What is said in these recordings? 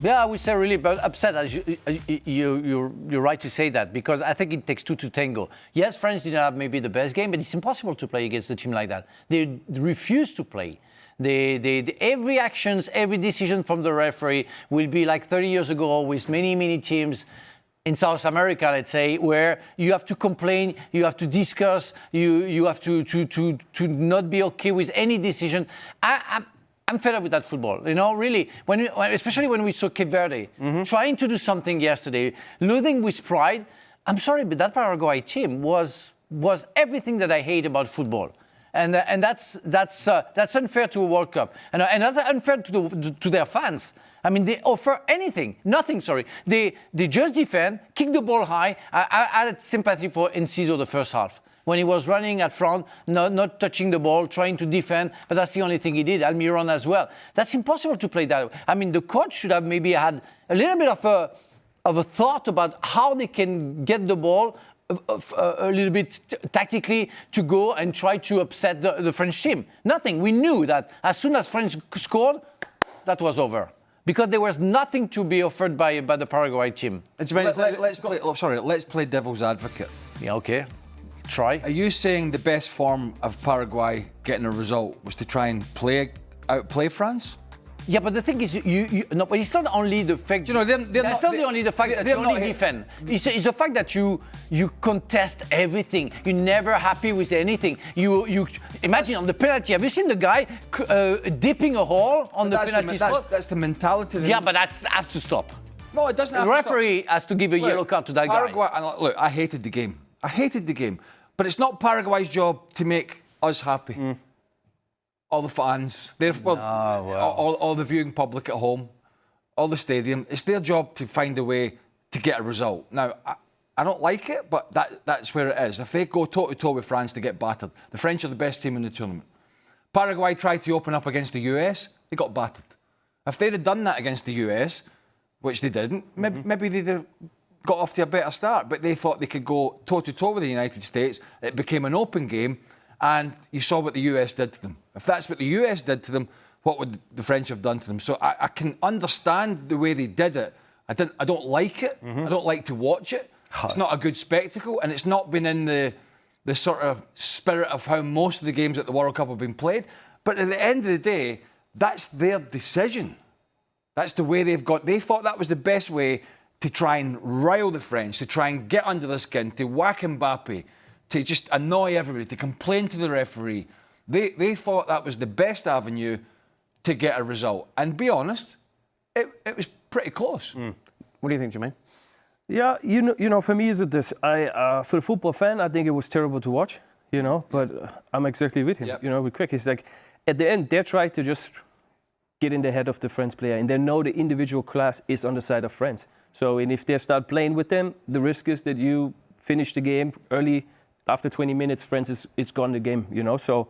Yeah, I would say really but upset. As you're right to say that, because I think it takes two to tango. Yes, France didn't have maybe the best game, but it's impossible to play against a team like that. They refuse to play. Every actions, every decision from the referee will be like 30 years ago with many teams in South America, let's say, where you have to complain, you have to discuss, you have to not be okay with any decision. I'm fed up with that football, really. Especially when we saw Cape Verde trying to do something yesterday, losing with pride. I'm sorry, but that Paraguay team was everything that I hate about football. And that's unfair to a World Cup. And that's unfair to their fans. I mean, they offer nothing. They just defend, kick the ball high. I had sympathy for Enciso the first half, when he was running at front, not touching the ball, trying to defend, but that's the only thing he did. Almiron as well. That's impossible to play that way. I mean, the coach should have maybe had a little bit of a thought about how they can get the ball a little bit tactically to go and try to upset the French team. Nothing. We knew that as soon as France scored, that was over. Because there was nothing to be offered by the Paraguay team. Let's play devil's advocate. Yeah, okay. Try. Are you saying the best form of Paraguay getting a result was to try and outplay France? Yeah, but the thing is, but it's not only the fact. That's not only the fact that you only defend. It's the fact that you contest everything. You're never happy with anything. You imagine on the penalty. Have you seen the guy dipping a hole on the penalty spot? That's the mentality. Yeah, but that has to stop. No, it doesn't. The referee has to give a yellow card to that Paraguay, guy. And look, I hated the game. But it's not Paraguay's job to make us happy. All the fans, all the viewing public at home, all the stadium. It's their job to find a way to get a result. Now, I don't like it, but that's where it is. If they go toe-to-toe with France, they get battered. The French are the best team in the tournament. Paraguay tried to open up against the US, they got battered. If they'd have done that against the US, which they didn't, maybe they'd have got off to a better start, but they thought they could go toe-to-toe with the United States. It became an open game, and you saw what the US did to them. If that's what the US did to them, what would the French have done to them? So I can understand the way they did it. I don't like it. I don't like to watch it. It's not a good spectacle, and it's not been in the sort of spirit of how most of the games at the World Cup have been played. But at the end of the day, that's their decision. That's the way they've got. They thought that was the best way to try and rile the French, to try and get under their skin, to whack MBAPPÉ, to just annoy everybody, to complain to the referee. They thought that was the best avenue to get a result. And be honest, it was pretty close. What do you think, Jermaine? Yeah, for me, is it this? For the football fan, I think it was terrible to watch, but I'm exactly with him, with Quick. It's like, at the end, they tried to just get in the head of the French player, and they know the individual class is on the side of France. So, and if they start playing with them, the risk is that you finish the game early. After 20 minutes, France it's gone the game, So,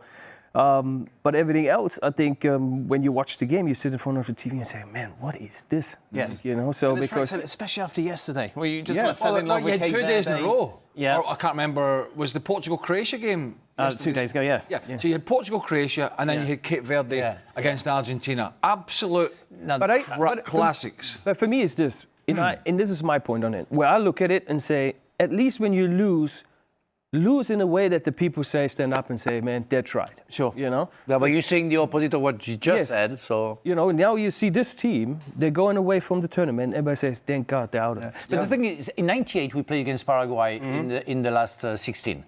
but everything else, I think, when you watch the game, you sit in front of the TV and say, "Man, what is this?" Yes, So because especially after yesterday, where you just kind of fell in love with Cape Verde. 2 days in a row. Yeah, I can't remember. Was the Portugal-Croatia game? 2 days ago, yeah. So you had Portugal-Croatia, and then you had Cape Verde against Argentina. Absolute classics. But for me, it's this. And this is my point on it, where I look at it and say, at least when you lose in a way that the people say, stand up and say, man, they tried. Sure. Yeah, but you're saying the opposite of what you just said, so... Now you see this team, they're going away from the tournament, everybody says, thank God, they're out of it. But the thing is, in '98, we played against Paraguay in the last 16.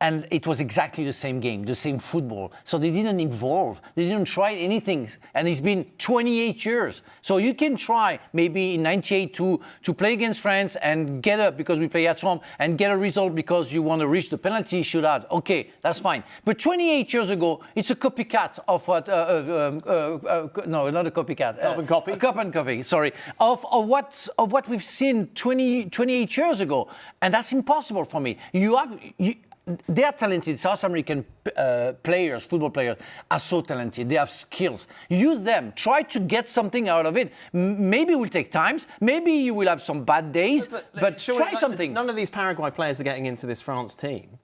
And it was exactly the same game, the same football. So they didn't evolve. They didn't try anything. And it's been 28 years. So you can try maybe in '98 to play against France and get up because we play at home and get a result because you want to reach the penalty shootout. Okay, that's fine. But 28 years ago, it's a copycat of what... no, not a copycat. Carbon copy? A carbon copy, sorry. Of what we've seen 28 years ago. And that's impossible for me. They are talented. South American players, football players, are so talented. They have skills. Use them. Try to get something out of it. Maybe it will take time. Maybe you will have some bad days, but try something. None of these Paraguay players are getting into this France team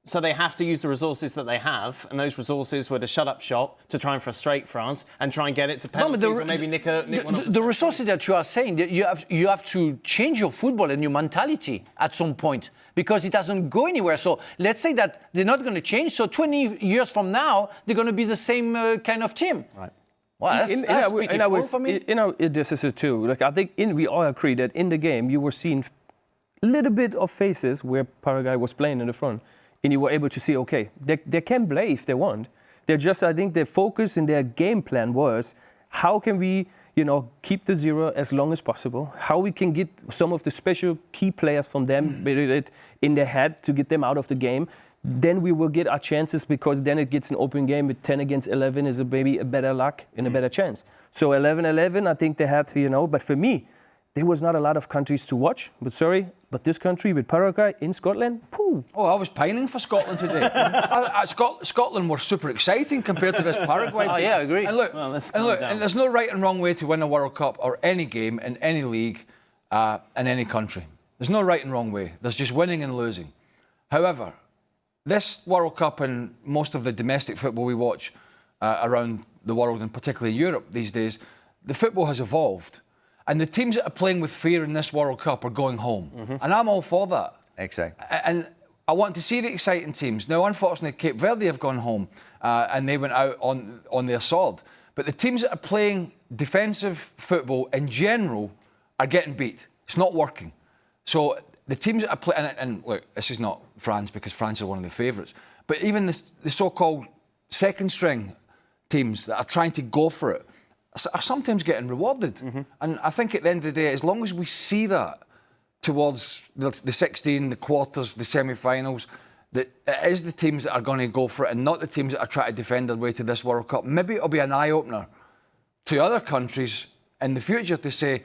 So they have to use the resources that they have, and those resources were to shut up shop, to try and frustrate France, and try and get it to penalties, or maybe nick one of the resources that you are saying, that you have to change your football and your mentality at some point, because it doesn't go anywhere. So let's say that they're not going to change. So 20 years from now, they're going to be the same kind of team. Right. Well, that's pitiful for me. This is it too. Like, I think we all agree that in the game you were seeing a little bit of phases where Paraguay was playing in the front, and you were able to see, okay, they can play if they want. They're just, I think their focus in their game plan was, how can we, keep the 0 as long as possible? How we can get some of the special key players from them in their head to get them out of the game. Then we will get our chances, because then it gets an open game with 10 against 11 is maybe a better luck and a better chance. So 11-11, I think they had, but for me, there was not a lot of countries to watch, but this country with Paraguay in Scotland, pooh. Oh, I was pining for Scotland today. Scotland were super exciting compared to this Paraguay team. Oh, yeah, I agree. And look, and there's no right and wrong way to win a World Cup or any game in any league in any country. There's no right and wrong way. There's just winning and losing. However, this World Cup and most of the domestic football we watch around the world, and particularly Europe these days, the football has evolved. And the teams that are playing with fear in this World Cup are going home. And I'm all for that. Exactly. And I want to see the exciting teams. Now, unfortunately, Cape Verde have gone home and they went out on their sword. But the teams that are playing defensive football in general are getting beat. It's not working. So the teams that are playing, and look, this is not France, because France are one of the favourites, but even the so-called second string teams that are trying to go for it are sometimes getting rewarded. And I think at the end of the day, as long as we see that towards the 16, the quarters, the semi-finals, that it is the teams that are going to go for it and not the teams that are trying to defend their way to this World Cup. Maybe it'll be an eye-opener to other countries in the future to say,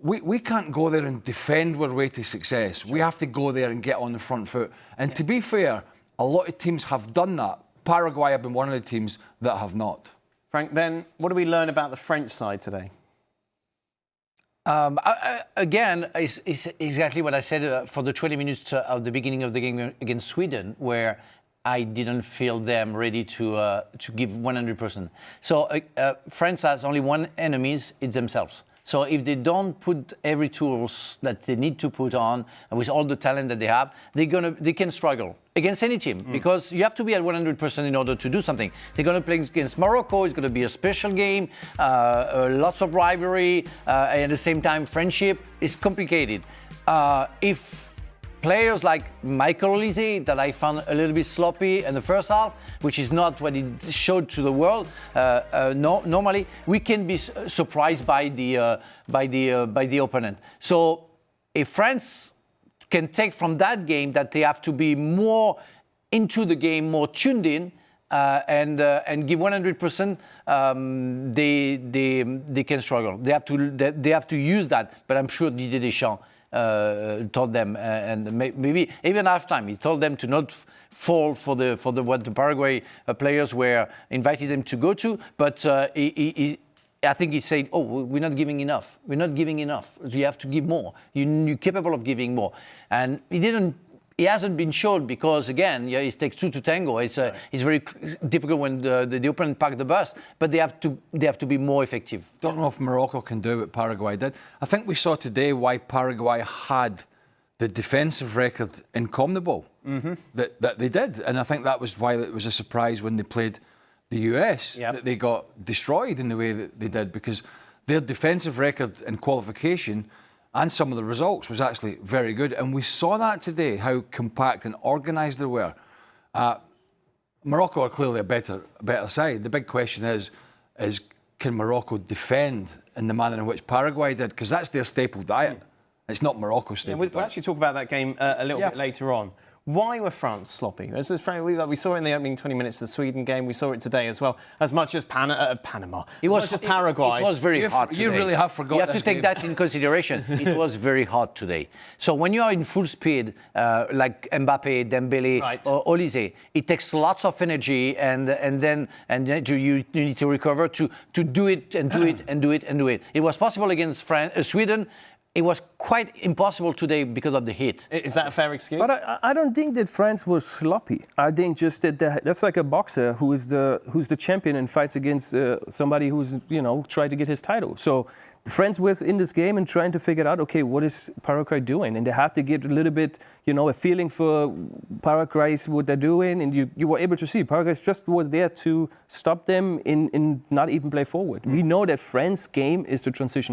we can't go there and defend our way to success. We have to go there and get on the front foot. And to be fair, a lot of teams have done that. Paraguay have been one of the teams that have not. Frank, then what do we learn about the French side today? Again, it's exactly what I said for the 20 minutes of the beginning of the game against Sweden, where I didn't feel them ready to give 100%. So France has only one enemy, it's themselves. So if they don't put every tools that they need to put on, and with all the talent that they have, they can struggle against any team, because you have to be at 100% in order to do something. They're going to play against Morocco. It's going to be a special game, lots of rivalry, and at the same time, friendship is complicated. If players like Michael Olise, that I found a little bit sloppy in the first half, which is not what he showed to the world. Normally, we can be surprised by the opponent. So, if France can take from that game that they have to be more into the game, more tuned in, and give 100%, they can struggle. They have to use that. But I'm sure Didier Deschamps told them, and maybe even halftime, he told them to not fall for what the Paraguay players were inviting them to go to. But I think he said, "Oh, we're not giving enough. We're not giving enough. You have to give more. You're capable of giving more." And he hasn't been shown, because again, it takes two to tango. It's very difficult when the opponent park the bus, but they have to be more effective. Don't know if Morocco can do what Paraguay did. I think we saw today why Paraguay had the defensive record in CONMEBOL that they did, and I think that was why it was a surprise when they played the US that they got destroyed in the way that they did, because their defensive record in qualification and some of the results was actually very good. And we saw that today, how compact and organised they were. Morocco are clearly a better side. The big question is can Morocco defend in the manner in which Paraguay did? Because that's their staple diet. It's not Morocco's staple diet. We'll actually talk about that game a little bit later on. Why were France sloppy? We saw it in the opening 20 minutes of the Sweden game. We saw it today as well. As much as Panama. Much as Paraguay. It was very hot today. You really have forgotten. You have to take that in consideration. It was very hot today. So when you are in full speed, like MBAPPÉ, Dembélé, or Olise, it takes lots of energy, and then you need to recover to do it and do it and do it and do it. It was possible against Sweden. it was quite impossible today because of the heat. Is that a fair excuse? But I don't think that France was sloppy. I think just that that's like a boxer who's the champion and fights against somebody who's tried to get his title. So France was in this game and trying to figure out, okay, what is Paraguay doing? And they had to get a little bit, a feeling for Paraguay's what they're doing, and you were able to see Paraguay just was there to stop them in not even play forward. We know that France's game is the transition.